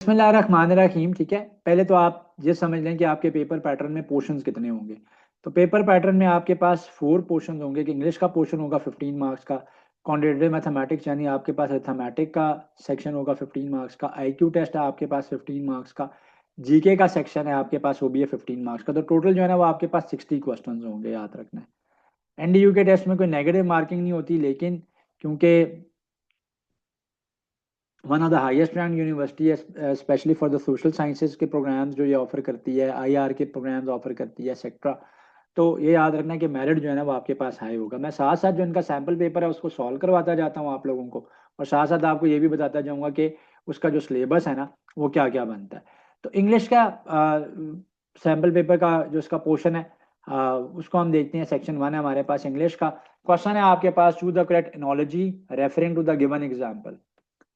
बिस्मिल्लाहिर्रहमानिर्रहीम। ठीक है, पहले तो आप ये समझ लें कि आपके पेपर पैटर्न में पोर्शंस कितने होंगे। तो पेपर पैटर्न में आपके पास 4 पोर्शन होंगे कि इंग्लिश का पोर्शन होगा 15 मार्क्स का, क्वान्टिटेटिव मैथमेटिक्स यानी आपके पास अरिथमेटिक का सेक्शन होगा 15 मार्क्स का, आईक्यू टेस्ट है आपके पास 15 मार्क्स का, जीके का सेक्शन है आपके पास, वो भी है 15 मार्क्स का। तो टोटल जो है ना वो आपके पास 60 क्वेश्चन होंगे, याद रखना है। एनडीयू के टेस्ट में कोई नेगेटिव मार्किंग नहीं होती, लेकिन क्योंकि one of the highest rank university है specially for the social sciences के प्रोग्राम्स जो ये ऑफर करती है, आईआर के प्रोग्राम्स ऑफर करती है एक्सेट्रा। तो ये याद रखना है कि मेरिट जो है ना वो आपके पास हाई होगा। मैं साथ साथ जो इनका सैम्पल पेपर है उसको सॉल्व करवाता जाता हूँ आप लोगों को, और साथ साथ आपको ये भी बताता जाऊंगा कि उसका जो सिलेबस है ना वो क्या क्या बनता है। तो इंग्लिश का सैम्पल पेपर का जो इसका पोर्शन है उसको हम देखते हैं। सेक्शन 1 है हमारे पास इंग्लिश का। क्वेश्चन है आपके पास, choose the correct analogy referring to the given example.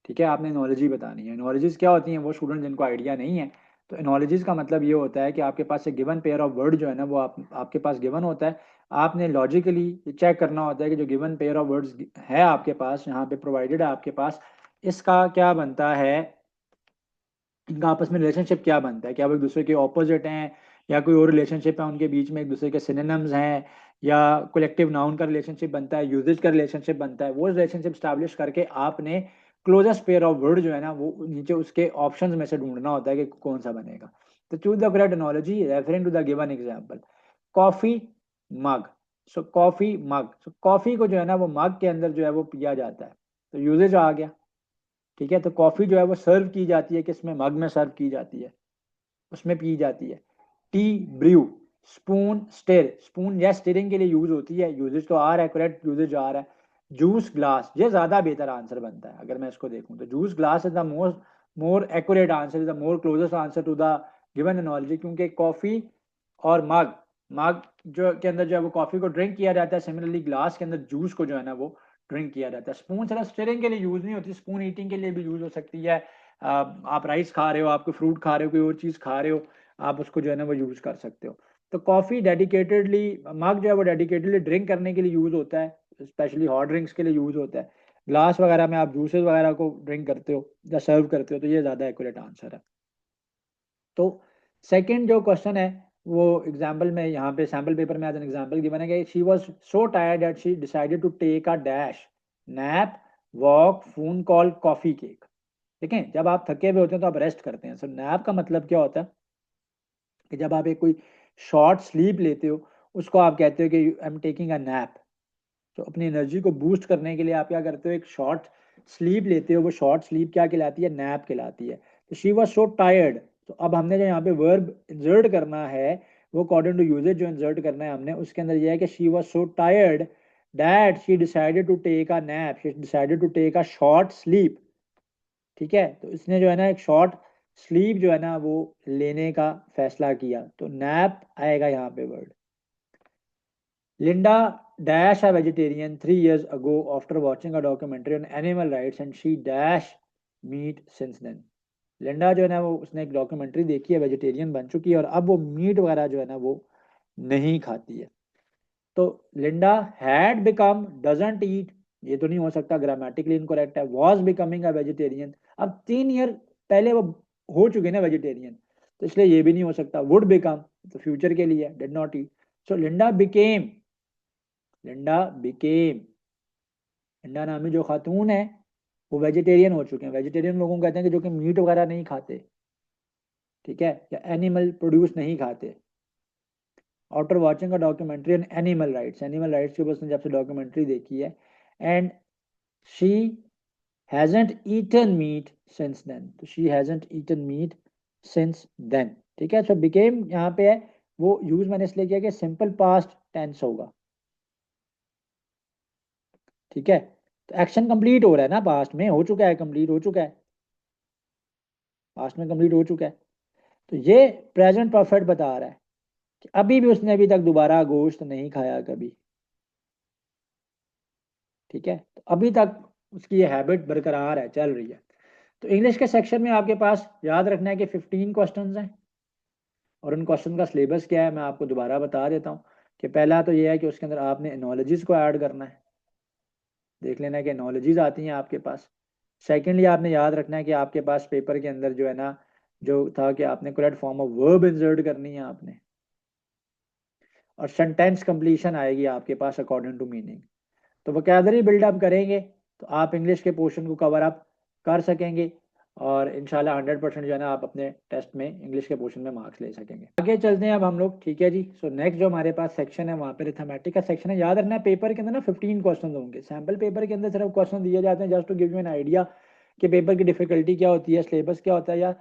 ठीक है, आपने एनोलॉजी बतानी है। एनोलॉजीज क्या होती हैं, वो स्टूडेंट जिनको आइडिया नहीं है, तो एनोलॉजीज का मतलब ये होता है कि आपके पास एक गिवन पेयर ऑफ वर्ड जो है ना वो आपके पास गिवन होता है। आपने लॉजिकली चेक करना होता है कि जो गिवन पेयर ऑफ वर्ड्स है आपके पास, यहाँ पे प्रोवाइडेड है आपके पास, इसका क्या बनता है, इनका आपस में रिलेशनशिप क्या बनता है, क्या वो एक दूसरे के ऑपोजिट हैं या कोई और रिलेशनशिप है उनके बीच में, एक दूसरे के सिनोनिम्स हैं, या कलेक्टिव नाउन का रिलेशनशिप बनता है, यूजेज का रिलेशनशिप बनता है। वो रिलेशनशिप स्टैब्लिश करके आपने क्लोजेस्ट पेयर ऑफ वर्ड जो है ना वो नीचे उसके ऑप्शंस में से ढूंढना होता है कि कौन सा बनेगा। तो choose the correct analogy referring to the given example. Coffee mug. So coffee mug, so coffee को जो है ना वो मग के अंदर जो है वो पिया जाता है, तो यूजेज आ गया। ठीक है, तो कॉफी जो है वो सर्व की जाती है, किसमें, मग में सर्व की जाती है, उसमें पी जाती है। Tea brew. Spoon stir, spoon या स्टीयरिंग के लिए यूज होती है, यूजेज तो आ रहा है, करेक्ट यूजेज आ रहा है। जूस ग्लास, ये ज्यादा बेहतर आंसर बनता है अगर मैं इसको देखूं तो। Juice glass is the most more accurate answer, is the more closest answer to the given analogy, क्योंकि कॉफी और मग, मग जो के अंदर जो है वो कॉफी को ड्रिंक किया जाता है, सिमिलरली ग्लास के अंदर जूस को जो है ना वो ड्रिंक किया जाता है। स्पून सिर्फ स्टीयरिंग के लिए यूज नहीं होती, स्पून ईटिंग के लिए भी यूज हो सकती है। आप राइस खा रहे हो, आपको फ्रूट खा रहे हो, कोई और चीज खा रहे हो, आप उसको जो है ना वो यूज कर सकते हो। तो कॉफी डेडिकेटेडली, मग जो है वो डेडिकेटेडली ड्रिंक करने के लिए यूज होता है, स्पेशली हॉट ड्रिंक्स के लिए यूज होता है। ग्लास वगैरह में आप जूसेस वगैरह को ड्रिंक करते हो या सर्व करते हो, तो ये ज्यादा एक्यूरेट आंसर है। तो सेकंड जो क्वेश्चन है वो एग्जाम्पल में, यहाँ पे सैम्पल पेपर में एज एन एग्जाम्पल गिवन है कि she was so tired that she decided to take a dash, nap, walk, phone call, coffee, cake. ठीक है, जब आप थके हुए होते हैं तो आप रेस्ट करते हैं। सो नैप का मतलब क्या होता है कि जब आप एक कोई शॉर्ट स्लीप लेते हो, उसको आप कहते हो कि I am taking a nap. तो अपनी एनर्जी को बूस्ट करने के लिए आप क्या करते हो, एक शॉर्ट स्लीप लेते हो। वो शॉर्ट स्लीप क्या कहलाती है, नैप कहलाती है। तो शी वॉज सो टायर्ड, तो अब हमने जो यहाँ पे वर्ब इंसर्ट करना है, वो अकॉर्डिंग टू यूजेज जो इंसर्ट करना है हमने, उसके अंदर ये है कि she was so tired that she decided to take a nap, she decided to take a short sleep. ठीक है, तो इसने जो है ना एक शॉर्ट स्लीप जो है ना वो लेने का फैसला किया, तो नैप आएगा यहाँ पे word. Linda dash a vegetarian 3 years ago after watching a documentary on animal rights and she dash meat since then. Linda जो है ना वो उसने एक डॉक्यूमेंट्री देखी है, वेजिटेरियन बन चुकी है और अब वो मीट वगैरह जो है ना वो नहीं खाती है। तो लिंडा हैड बिकम डजंट ईट, ये तो नहीं हो सकता, ग्रामेटिकली इनकरेक्ट है। वॉज बिकमिंग अ वेजिटेरियन, अब 3 ईयर पहले वो हो चुके ना वेजिटेरियन, तो इसलिए ये भी नहीं हो सकता। वुड बिकम तो फ्यूचर के लिए, did not eat. So Linda became, Linda became, Linda नामी जो खातून है वो वेजिटेरियन हो चुके हैं। वेजिटेरियन लोगों को कहते हैं कि जो कि मीट वगैरह नहीं खाते, ठीक है, या एनिमल प्रोड्यूस नहीं खाते। After watching a documentary on animal rights, animal rights के ऊपर उसने जब से डॉक्यूमेंट्री देखी है, and she hasn't eaten meat since then, तो she hasn't eaten meat since then. ठीक है, सो बिकेम यहाँ पे है वो यूज मैंने इसलिए किया कि सिंपल पास्ट टेंस होगा। ठीक है, तो एक्शन कंप्लीट हो रहा है ना, पास्ट में हो चुका है, कंप्लीट हो चुका है, पास्ट में कंप्लीट हो चुका है। तो ये प्रेजेंट परफेक्ट बता रहा है कि अभी भी उसने अभी तक दोबारा गोश्त नहीं खाया कभी। ठीक है, तो अभी तक उसकी ये हैबिट बरकरार है, चल रही है। तो इंग्लिश के सेक्शन में आपके पास याद रखना है कि 15 क्वेश्चन हैं, और उन क्वेश्चन का सिलेबस क्या है मैं आपको दोबारा बता देता हूँ। कि पहला तो ये है कि उसके अंदर आपने एनोलॉजीज को ऐड करना है, देख लेना है कि एनोलॉजीज आती हैं आपके पास। सेकेंडली आपने याद रखना है कि आपके पास पेपर के अंदर जो है ना, जो था कि आपने correct form of verb insert करनी है आपने, और सेंटेंस कंप्लीशन आएगी आपके पास अकॉर्डिंग टू मीनिंग। तो वोकैबलरी बिल्डअप करेंगे तो आप इंग्लिश के पोर्शन को कवर अप कर सकेंगे, और इंशाल्लाह 100% जो है ना आप अपने टेस्ट में इंग्लिश के पोर्शन में मार्क्स ले सकेंगे। आगे चलते हैं अब हम लोग, ठीक है जी। सो नेक्स्ट जो हमारे पास सेक्शन है वहाँ पे अरिथमेटिक का सेक्शन है। याद रखना है पेपर के अंदर ना 15 क्वेश्चन होंगे। सैम्पल पेपर के अंदर सिर्फ क्वेश्चन दिए जाते हैं just to give you an idea कि पेपर की डिफिकल्टी क्या होती है, सिलेबस क्या होता है, या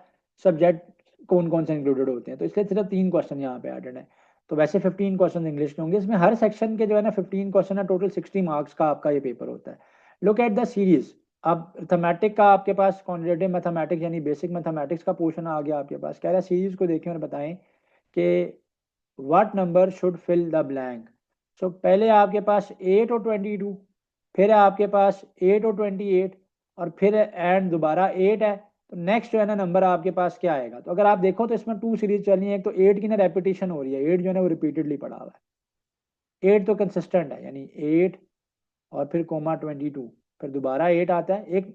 सब्जेक्ट कौन कौन से इंक्लूडेड होते हैं। तो इसलिए सिर्फ 3 क्वेश्चन यहाँ पे एडेड है। तो वैसे 15 क्वेश्चन इंग्लिश के होंगे। इसमें हर सेक्शन के जो है ना 15 क्वेश्चन है, टोटल 60 मार्क्स का आपका ये पेपर होता है। Look at the series. अब मैथमेटिक का आपके पास क्वांटिटेटिव मैथमेटिक्स यानी बेसिक मैथमेटिक्स का पोर्शन आ गया आपके पास। कह रहा है सीरीज को देखें और बताएं कि what number should fill the blank. So पहले आपके पास 8 और 22, फिर है आपके पास 8 और 28, और फिर एंड दोबारा 8 है। तो नेक्स्ट जो है ना नंबर आपके पास क्या आएगा। तो अगर आप देखो तो इसमें 2 सीरीज चल रही है। एक तो 8 की ना रेपिटेशन हो रही है, 8 जो है ना वो रिपीटेडली पड़ा हुआ है। 8 तो कंसिस्टेंट है, यानी 8 और फिर कोमा 22, फिर दोबारा 8 आता है एक,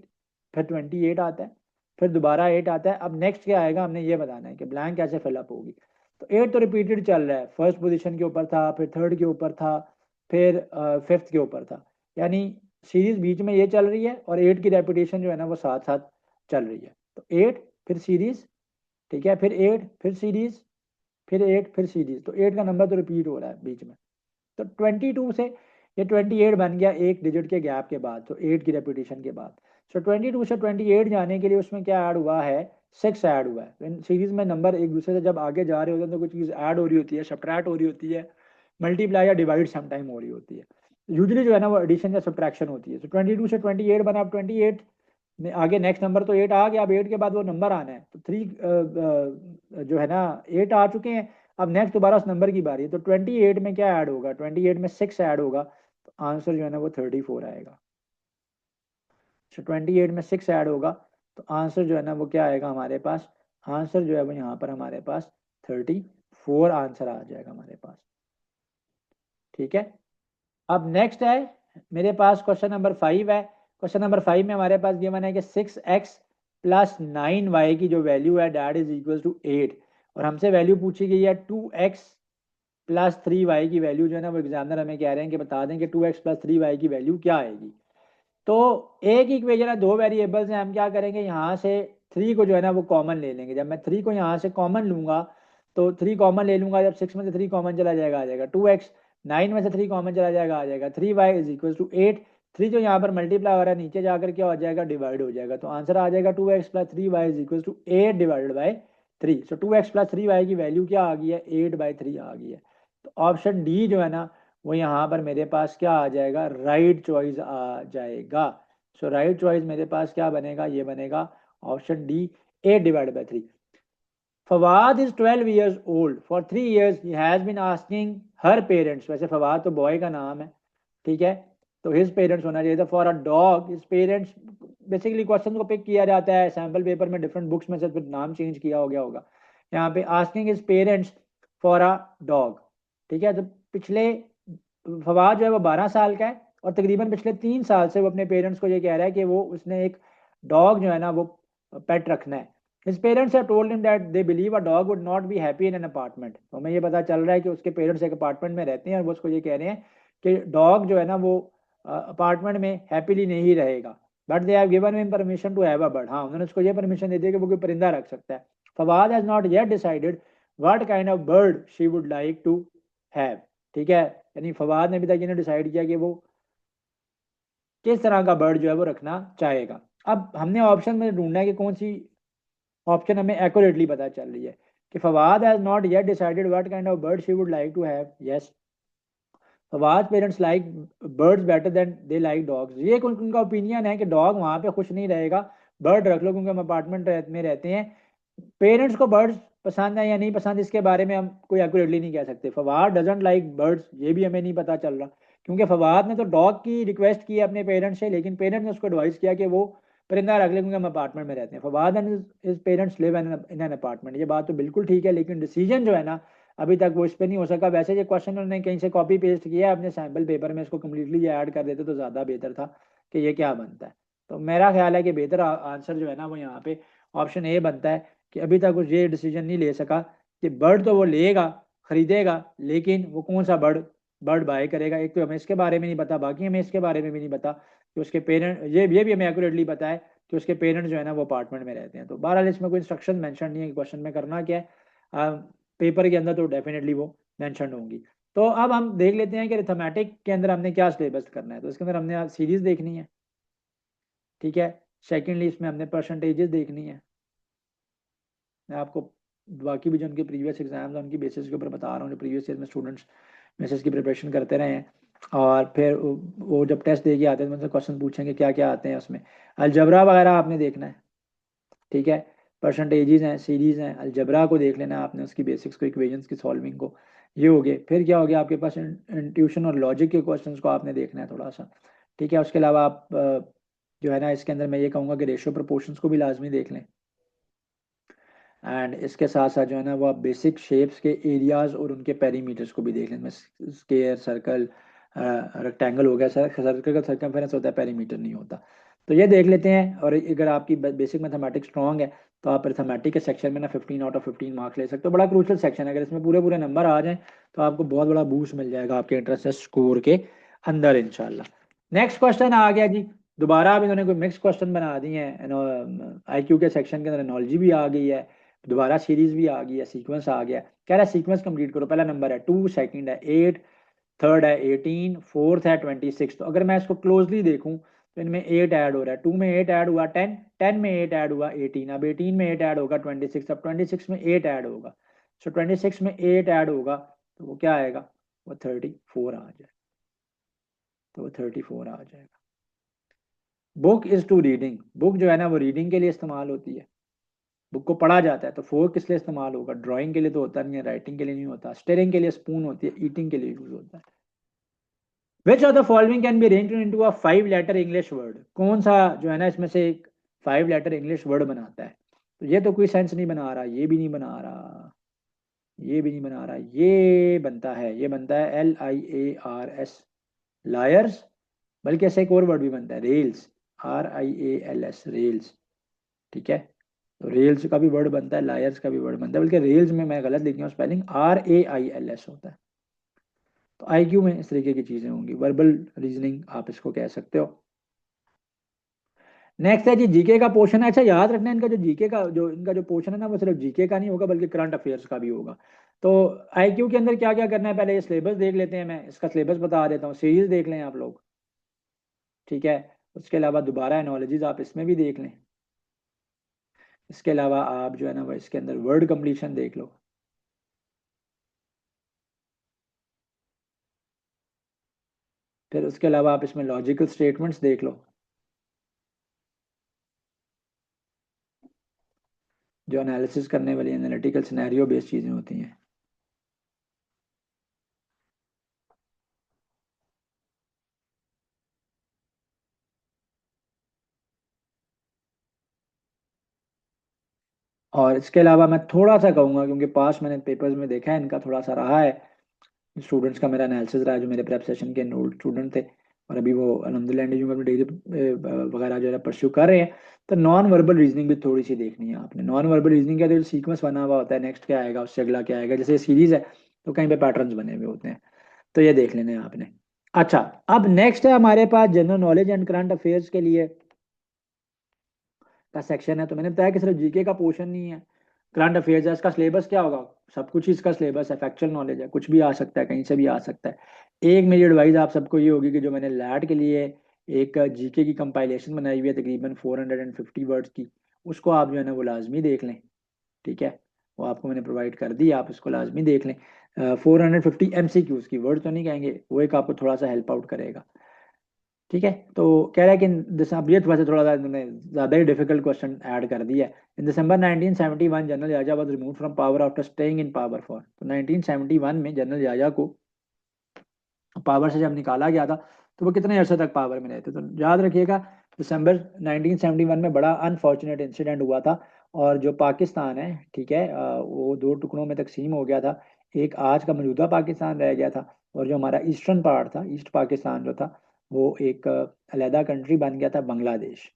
फिर 28 आता है, फिर दोबारा 8 आता है। अब नेक्स्ट क्या आएगा हमने ये बताना है कि ब्लैंक कैसे फिलअप होगी। तो 8 तो रिपीटेड चल रहा है, फर्स्ट पोजीशन के ऊपर था, फिर थर्ड के ऊपर था, फिर फिफ्थ के ऊपर था, यानी सीरीज बीच में ये चल रही है, और 8 की रेपिटेशन जो है ना वो साथ साथ चल रही है। तो 8 फिर सीरीज, ठीक है, फिर 8 फिर सीरीज, फिर 8 फिर सीरीज। तो 8 का नंबर तो रिपीट हो रहा है बीच में। तो 22 से ये 28 बन गया एक डिजिट के गैप के बाद, तो 8 की रेपिटेशन के बाद। सो 22 से 28 जाने के लिए उसमें क्या ऐड हुआ है, 6 ऐड हुआ है। तो इन सीरीज में नंबर एक दूसरे से जब आगे जा रहे होते हैं तो कुछ चीज़ ऐड हो रही होती है, सब्ट्रैक्ट हो रही होती है, मल्टीप्लाई या डिवाइड समटाइम हो रही होती है। यूजली जो है ना वो एडिशन या सब्ट्रैक्शन होती है। तो 22 से 28 बना। अब 28 में आगे नेक्स्ट नंबर तो 8 आ गया, अब 8 के बाद वो नंबर आना है। तो 3 जो है ना 8 आ चुके हैं। अब नेक्स्ट दोबारा उस नंबर की बारी है। तो 28 में क्या ऐड होगा, 28 में 6 ऐड होगा, तो आंसर जो है ना वो 34 आएगा। तो 28 में 6 ऐड होगा तो आंसर जो है ना वो क्या आएगा हमारे पास, आंसर जो है वो यहाँ पर हमारे पास 34 आंसर आ जाएगा हमारे पास। ठीक है। अब नेक्स्ट है मेरे पास क्वेश्चन नंबर 5 है। क्वेश्चन नंबर 5 में हमारे पास गिवन है कि 6x प्लस 9y की जो वैल्यू है डैट इज इक्वल टू 8, और हमसे वैल्यू पूछी गई है 2x प्लस 3y की वैल्यू जो है ना वो एग्जामिनर हमें कह रहे हैं कि बता दें कि 2x प्लस 3y की वैल्यू क्या आएगी। तो एक इक्वेशन है, दो वेरिएबल्स हैं, हम क्या करेंगे यहाँ से 3 को जो है ना वो कॉमन ले लेंगे। जब मैं 3 को यहाँ से कॉमन लूंगा तो 3 कॉमन ले लूंगा, जब 6 में से 3 कॉमन चला जाएगा आ जाएगा 2x, 9 में से 3 कॉमन चला जाएगा आ जाएगा 3y इज इक्वल टू 8। 3 जो यहाँ पर मल्टीप्लाई हो रहा है नीचे जाकर क्या हो जाएगा, डिवाइड हो जाएगा। तो आंसर आ जाएगा 2x plus 3y is equal to 8 divided by 3। So 2x plus 3y की वैल्यू क्या आ गई है, 8/3 आ गई है। तो ऑप्शन डी जो है ना वो यहाँ पर मेरे पास क्या आ जाएगा, राइट चॉइस आ जाएगा। सो राइट चॉइस मेरे पास क्या बनेगा, ये बनेगा option D, 8/3। Fawad is 12 years old. For 3 years he has been asking her parents, वैसे फवाद तो बॉय का नाम है, ठीक है, तो हिज पेरेंट्स होना चाहिए था। For a dog his parents, basically question को पिक किया जाता है सैम्पल पेपर में, डिफरेंट बुक्स में से फिर नाम चेंज किया हो गया होगा। यहाँ पे asking his parents for a dog, ठीक है। तो पिछले फवाद जो है वो 12 साल का है, और तकरीबन पिछले 3 साल से वो अपने पेरेंट्स को ये कह रहा है कि वो उसने एक डॉग जो है ना वो पेट रखना है। His parents have told him that they believe a dog would not be happy in an apartment. तो हमें ये पता चल रहा है कि उसके पेरेंट्स एक अपार्टमेंट में रहते हैं, और वो उसको ये कह रहे हैं कि डॉग जो है ना वो अपार्टमेंट में हैप्पीली नहीं रहेगा। But they have given him permission to have a bird. हाँ, उन्होंने उसको ये परमिशन दे दी कि वो कोई परिंदा रख सकता है। Fawad has not yet decided what kind of bird she would like to have, ठीक है, यानी फवाद ने अभी तक ये डिसाइड किया कि वो किस तरह का बर्ड जो है वो रखना चाहेगा। अब हमने ऑप्शन में ढूंढना है कि कौन सी ऑप्शन हमें एक्यूरेटली पता चल रही है कि Fawad has not yet decided what kind of bird she would like to have. Yes, Fawad parents like birds better than they like dogs. ये उनका ओपिनियन है कि डॉग वहाँ पे खुश नहीं रहेगा, बर्ड रख लो, क्योंकि हम अपार्टमेंट में रहते हैं। पेरेंट्स को बर्ड्स पसंद है या नहीं पसंद इसके बारे में हम कोई एक्यूरेटली नहीं कह सकते। फवाद डजंट लाइक बर्ड्स, ये भी हमें नहीं पता चल रहा, क्योंकि फवाद ने तो डॉग की रिक्वेस्ट की है अपने पेरेंट्स से, लेकिन पेरेंट्स ने उसको एडवाइस किया कि वो परिंदा रख ले, क्योंकि हम अपार्टमेंट में रहते हैं। Fawad and his parents live in an apartment, ये बात तो बिल्कुल ठीक है, लेकिन डिसीजन जो है ना अभी तक वो इस पर नहीं हो सका। वैसे ये क्वेश्चन उन्होंने कहीं से कॉपी पेस्ट किया है अपने सैम्पल पेपर में, इसको कम्प्लीटली ऐड कर देते तो ज़्यादा बेहतर था कि ये क्या बनता है। तो मेरा ख्याल है कि बेहतर आंसर जो है ना वो यहाँ पे ऑप्शन ए बनता है कि अभी तक वो ये डिसीजन नहीं ले सका कि बर्ड तो वो लेगा, खरीदेगा, लेकिन वो कौन सा बर्ड बर्ड बाय करेगा। एक तो हमें इसके बारे में नहीं पता, बाकी हमें इसके बारे में भी नहीं पता कि उसके पेरेंट, ये भी हमें एक्यूरेटली पता है कि उसके पेरेंट्स जो है ना वो अपार्टमेंट में रहते हैं। तो बहरहाल इसमें कोई इंस्ट्रक्शन मेंशन नहीं है कि क्वेश्चन में करना क्या है, पेपर के अंदर तो डेफिनेटली वो मेंशन होंगी। तो अब हम देख लेते हैं कि अरिथमेटिक के अंदर हमने क्या सिलेबस करना है। तो इसके अंदर हमने सीरीज देखनी है, ठीक है। सेकेंडली इसमें हमने परसेंटेजेस देखनी है। मैं आपको बाकी भी जो उनके प्रीवियस एग्जाम्स हैं उनकी बेसिस के ऊपर बता रहा हूँ, जो प्रीवियस ईयर में स्टूडेंट्स मेसेज की प्रिपरेशन करते रहे हैं। और फिर वो जब टेस्ट दे के आते हैं तो उनसे क्वेश्चन पूछेंगे क्या क्या आते हैं उसमें। अलजबरा वगैरह आपने देखना है, ठीक है। परसेंटेजेस हैं, सीरीज हैं, अलजबरा को देख लेना है आपने, उसकी बेसिक्स को, इक्वेशंस की सॉल्विंग को, ये हो गए। फिर क्या हो गया आपके पास, इंट्यूशन और लॉजिक के क्वेश्चंस को आपने देखना है थोड़ा सा, ठीक है। उसके अलावा आप जो है ना इसके अंदर मैं ये कहूँगा कि रेशियो प्रोपोर्शंस को भी लाजमी देख लें। एंड इसके साथ साथ जो है ना वो आप बेसिक शेप्स के एरियाज और उनके पेरीमीटर्स को भी देख लें। स्क्वायर, सर्कल, रेक्टेंगल हो गया, सर्कल का सर्कमफेरेंस होता है, पेरीमीटर नहीं होता। तो ये देख लेते हैं। और अगर आपकी बेसिक मैथमेटिक्स स्ट्रॉन्ग है तो आप अरिथमेटिक के सेक्शन में ना 15 आउट ऑफ 15 मार्क्स ले सकते हो। बड़ा क्रूशल सेक्शन है, अगर इसमें पूरे पूरे नंबर आ जाएं तो आपको बहुत बड़ा बूस्ट मिल जाएगा आपके इंटरेस्ट स्कोर के अंदर इंशाल्लाह। नेक्स्ट क्वेश्चन आ गया जी। दोबारा अब इन्होंने कोई मिक्स क्वेश्चन बना दिए हैं, IQ के सेक्शन के अंदर एनोलॉजी भी आ गई है, दोबारा सीरीज भी आ गई है, सीक्वेंस आ गया। कह रहा है सीक्वेंस कंप्लीट करो। पहला नंबर है 2, सेकंड है 8, थर्ड है 18, फोर्थ है 26। तो अगर मैं इसको क्लोजली देखूं तो इनमें 8 ऐड हो रहा है, 2 में 8 ऐड हुआ 10, 10 में 8 ऐड हुआ 18, अब 18 में 8 ऐड होगा 26, अब 26 में 8 ऐड होगा। सो 26 में 8 ऐड होगा तो वो क्या आएगा, वो 34 आ जाएगा। तो वो 34 आ जाएगा। Book is to reading, book जो है ना वो रीडिंग के लिए इस्तेमाल होती है, बुक को पढ़ा जाता है। तो फोर्क किस लिए इस्तेमाल होगा, ड्राइंग के लिए तो होता नहीं है, राइटिंग के लिए नहीं होता। स्टेयरिंग के लिए स्पून होती है, ईटिंग के लिए यूज होता है। Which of the following can be arranged into a 5 letter English word, कौन सा जो है ना इसमें से एक 5 लेटर इंग्लिश वर्ड बनाता है। तो ये तो कोई सेंस नहीं बना रहा, ये भी नहीं बना रहा, ये भी नहीं बना रहा, ये बनता है, ये बनता है LIARS, लायर्स। बल्कि ऐसे एक और वर्ड भी बनता है, रेल्स, RIALS, रेल्स, ठीक है। तो रेल्स का भी वर्ड बनता है, लायर्स का भी वर्ड बनता है, बल्कि रेल्स में मैं गलत लिखी हूँ, स्पेलिंग RAILS होता है। तो IQ में इस तरीके की चीजें होंगी, वर्बल रीजनिंग आप इसको कह सकते हो। नेक्स्ट है जी जीके का पोर्शन है। अच्छा याद रखना इनका जो जीके का जो इनका जो पोर्शन है ना वो सिर्फ जीके का नहीं होगा बल्कि करंट अफेयर्स का भी होगा। तो IQ के अंदर क्या क्या करना है, पहले ये सिलेबस देख लेते हैं, मैं इसका सिलेबस बता देता हूँ। सीरीज देख लें आप लोग, ठीक है। उसके अलावा दोबारा एनोलॉजीज आप इसमें भी देख लें। इसके अलावा आप जो है ना वो इसके अंदर वर्ड कंप्लीशन देख लो। फिर उसके अलावा आप इसमें लॉजिकल स्टेटमेंट्स देख लो, जो एनालिसिस करने वाली एनालिटिकल सिनेरियो बेस्ड चीज़ें होती हैं। और इसके अलावा मैं थोड़ा सा कहूँगा, क्योंकि पास मैंने पेपर्स में देखा है इनका थोड़ा सा रहा है, स्टूडेंट्स का मेरा एनालिसिस रहा है जो मेरे प्रेप सेशन के एनरोल्ड स्टूडेंट थे और अभी वो अलहमदिल्ला इंडिया में अपनी डिग्री वगैरह जो है परस्यू कर रहे हैं। तो नॉन वर्बल रीजनिंग भी थोड़ी सी देखनी है आपने। नॉन वर्बल रीजनिंग का जो सीक्वेंस बना हुआ होता है, नेक्स्ट क्या आएगा उससे अगला क्या आएगा, जैसे सीरीज है तो कहीं पे पैटर्न्स बने हुए होते हैं, तो ये देख लेने हैं आपने। अच्छा, अब नेक्स्ट है हमारे पास general knowledge and current affairs के लिए का सेक्शन है। तो मैंने बताया कि सिर्फ जीके का पोर्शन नहीं है, करंट अफेयर्स है। इसका सिलेबस क्या होगा, सब कुछ ही इसका सिलेबस है, फैक्चुअल नॉलेज है, कुछ भी आ सकता है, कहीं से भी आ सकता है। एक मेरी एडवाइस आप सबको ये होगी कि जो मैंने लैट के लिए एक जीके की कंपाइलेशन बनाई हुई है तकरीबन 450 वर्ड्स की, उसको आप जो है ना वो लाजमी देख लें, ठीक है। वो आपको मैंने प्रोवाइड कर दी, आप इसको लाजमी देख लें। 450 MCQs की, वर्ड तो नहीं कहेंगे, वो एक आपको थोड़ा सा हेल्प आउट करेगा, ठीक है। तो कह रहा है कि अब ये वैसे थोड़ा सा इन्होंने ज़्यादा ही डिफिकल्ट क्वेश्चन ऐड कर दिया है। In December 1971 general Yahya was remove from power after staying in power for, तो 1971 में जनरल याजा को पावर से जब निकाला गया था तो वो कितने अरसे तक पावर में रहे थे। तो याद रखिएगा दिसंबर 1971 में बड़ा अनफॉर्चुनेट इंसिडेंट हुआ था और जो पाकिस्तान है, ठीक है, वो दो टुकड़ों में तकसीम हो गया था। एक आज का मौजूदा पाकिस्तान रह गया था और जो हमारा ईस्टर्न पार्ट था, ईस्ट पाकिस्तान जो था, वो एक अलहदा कंट्री बन गया था, बांग्लादेश।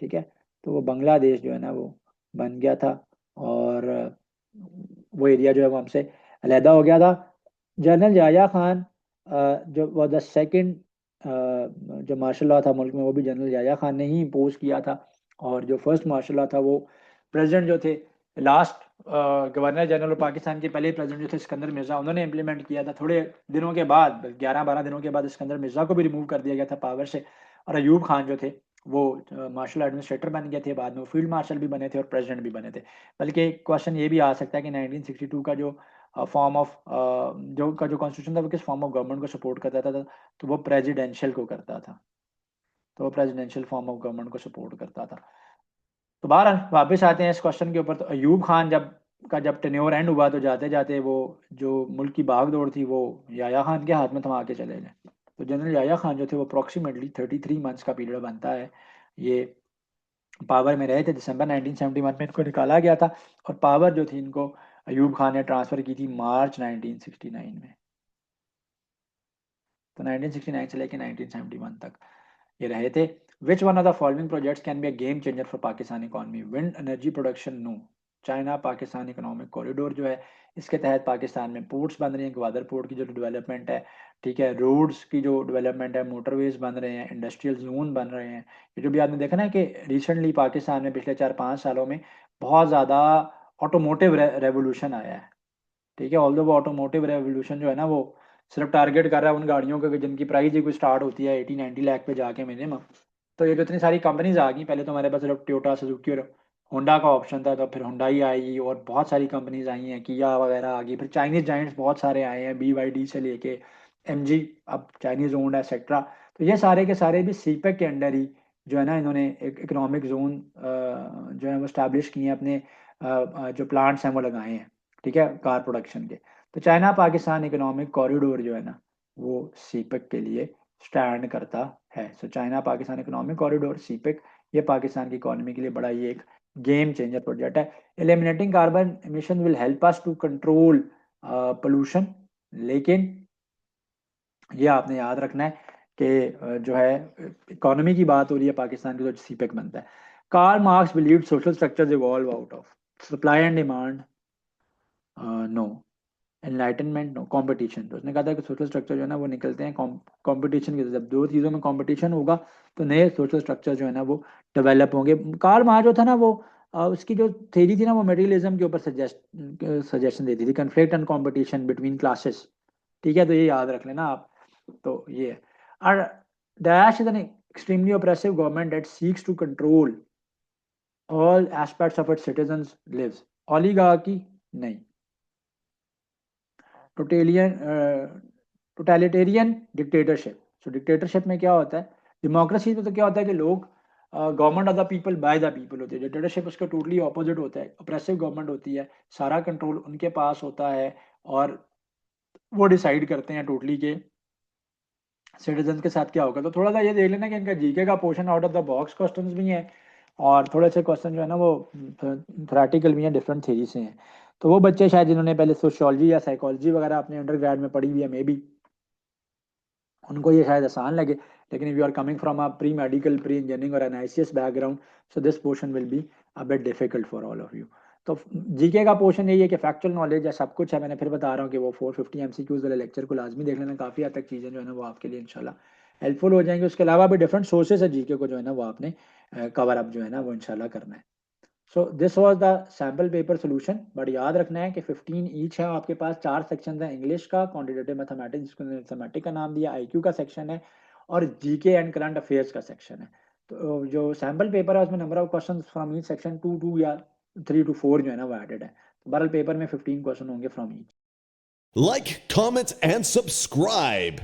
ठीक है। तो वो बांग्लादेश जो है ना वो बन गया था, और वो एरिया जो है वो हमसे अलहदा हो गया था। जनरल याह्या खान जो वो द सेकंड जो मार्शल लॉ था मुल्क में, वो भी जनरल याह्या खान ने ही इम्पोज किया था। और जो फर्स्ट मार्शल लॉ था वो प्रेसिडेंट जो थे, लास्ट गवर्नर जनरल पाकिस्तान के पहले प्रेसिडेंट जो थे सिकंदर मिर्जा, उन्होंने इम्प्लीमेंट किया था। थोड़े दिनों के बाद, 11-12 दिनों के बाद, सिकंदर मिर्जा को भी रिमूव कर दिया गया था पावर से, और अयूब खान जो थे वो मार्शल एडमिनिस्ट्रेटर बन गए थे, बाद में वो फील्ड मार्शल भी बने थे और प्रेसिडेंट भी बने थे। बल्कि क्वेश्चन ये भी आ सकता है कि 1962 का जो फॉर्म ऑफ जो कॉन्स्टिट्यूशन था वो किस फॉर्म ऑफ गवर्नमेंट को सपोर्ट करता था, तो वो प्रेसिडेंशियल को करता था। तो वो प्रेसिडेंशियल फॉर्म ऑफ गवर्नमेंट को सपोर्ट करता था। तो बहरहाल वापस आते हैं इस क्वेश्चन के ऊपर। तो अयूब खान जब टेन्योर एंड हुआ, तो जाते जाते वो जो मुल्क की भाग दौड़ थी वो याह्या खान के हाथ में थमा के चले गए। तो जनरल याह्या खान जो थे वो अप्रॉक्सीमेटली 33 मंथ्स का पीरियड बनता है, ये पावर में रहे थे। दिसंबर 1971 में इनको निकाला गया था, और पावर जो थी इनको अयूब खान ने ट्रांसफ़र की थी मार्च 1969 में। तो 1969 से लेकर 1971 तक ये रहे थे। Which one of the following projects can be a game changer for Pakistan economy? Wind energy production, no. China Pakistan economic corridor जो है, इसके तहत पाकिस्तान में पोर्ट्स बन रही हैं, ग्वादर पोर्ट की जो डेवलपमेंट है, ठीक है, रोड्स की जो डेवलपमेंट है, मोटरवेज बन रहे हैं, इंडस्ट्रियल जोन बन रहे हैं। ये जो भी आपने देखा ना कि रिसेंटली पाकिस्तान में पिछले 4-5 सालों में बहुत ज़्यादा ऑटोमोटिव रेवोल्यूशन आया है, ठीक है। ऑल्दो वो ऑटोमोटिव रेवोल्यूशन जो है ना वो सिर्फ टारगेट कर रहा है उन गाड़ियों को जिनकी प्राइस ही कोई स्टार्ट होती है 80-90 लाख पे जाके मिनिमम। तो ये जो इतनी सारी कंपनीज आ गई, पहले तो हमारे पास सिर्फ टोयोटा सुजुकी और होंडा का ऑप्शन था, तो फिर होंडाई आई और बहुत सारी कंपनीज आई हैं, किया वगैरह आ गई, फिर चाइनीज जाइंट्स बहुत सारे आए हैं, BYD से लेके MG अब चाइनीज ओन्ड है, एक्सेट्रा। तो ये सारे के सारे भी सीपेक के अंडर ही जो है ना इन्होंने एक इकोनॉमिक जोन जो है वो स्टैब्लिश किए हैं, अपने जो प्लांट्स हैं वो लगाए हैं, ठीक है, कार प्रोडक्शन के। तो चाइना पाकिस्तान इकोनॉमिक कॉरिडोर जो है ना वो सीपेक के लिए स्टैंड करता है। So China Pakistan economic corridor, CPEC, ये पाकिस्तान की इकोनॉमी के लिए बड़ा ही एक गेम चेंजर प्रोजेक्ट है। Eliminating carbon emission will help us to control pollution, लेकिन ये आपने याद रखना है कि जो है इकोनॉमी की बात हो रही है पाकिस्तान की, तो सीपेक बनता है। Karl Marx believed social structures evolve out of supply and demand, no. Enlightenment, no. Competition, तो उसने कहा था कि सोशल स्ट्रक्चर जो है ना वो निकलते हैं कंपटीशन की। जब दो चीज़ों में कंपटीशन होगा तो नए सोशल स्ट्रक्चर जो है ना वो डेवलप होंगे। कार्ल मार्क्स जो था ना वो उसकी जो थ्योरी थी ना वो मटेरियलिज्म के ऊपर सजेशन देती थी, conflict and competition between classes, ठीक है। तो ये याद रख लेना आप। तो ये है। और Daesh is an extremely oppressive government that seeks to control all aspects of its citizens' lives. Oligarchy, नहीं। टोटलिटेरियन डिक्टेटरशिप, सो डिक्टेटरशिप में क्या होता है, डेमोक्रेसी में तो क्या होता है कि लोग government of the people by the people होते हैं। डिक्टेटरशिप उसका टोटली ऑपोजिट होता है, ऑप्रेसिव गवर्नमेंट होती है, सारा कंट्रोल उनके पास होता है, और वो डिसाइड करते हैं टोटली के सिटीजन के साथ क्या होगा। तो थोड़ा सा ये देख लेना कि इनका जीके का portion out of the box questions भी हैं, और थोड़े से क्वेश्चन जो है ना वो थ्योरेटिकल भी हैं, डिफरेंट थ्योरी से हैं। तो वो बच्चे शायद जिन्होंने पहले सोशियोलॉजी या साइकोलॉजी वगैरह अपने अंडरग्रेड में पढ़ी हुई है, मे बी उनको ये शायद आसान लगे, लेकिन if you are coming from a pre medical, pre engineering और analysis background, so this portion will be a bit difficult for all of you. तो जीके का पोर्शन यही है कि फैक्चुअल नॉलेज है, सब कुछ है। मैंने फिर बता रहा हूँ कि वो 450 MCQs वाले लेक्चर को लाजमी देख लेना, काफ़ी हद तक चीज़ें जो है ना वो आपके लिए इंशाल्लाह हेल्पफुल हो जाएंगी। उसके अलावा भी डिफरेंट सोर्सेज है जीके को जो है ना वो आपने कवर अप जो है ना वो इंशाल्लाह करना है। So this was the sample paper solution, but याद रखना है कि 15 ईच है आपके पास। 4 सेक्शन है, इंग्लिश का, क्वांटिटेटिव मैथमेटिक्स जिसको मैथमेटिक का नाम दिया, आईक्यू का सेक्शन है, और जीके एंड करंट अफेयर्स का सेक्शन है। तो जो सैम्पल पेपर है उसमें number of question from each section 2 या 3 to 4 जो है ना वो एडेड है। तो बहरहाल पेपर में 15 क्वेश्चन होंगे from each. Like, comment, and subscribe.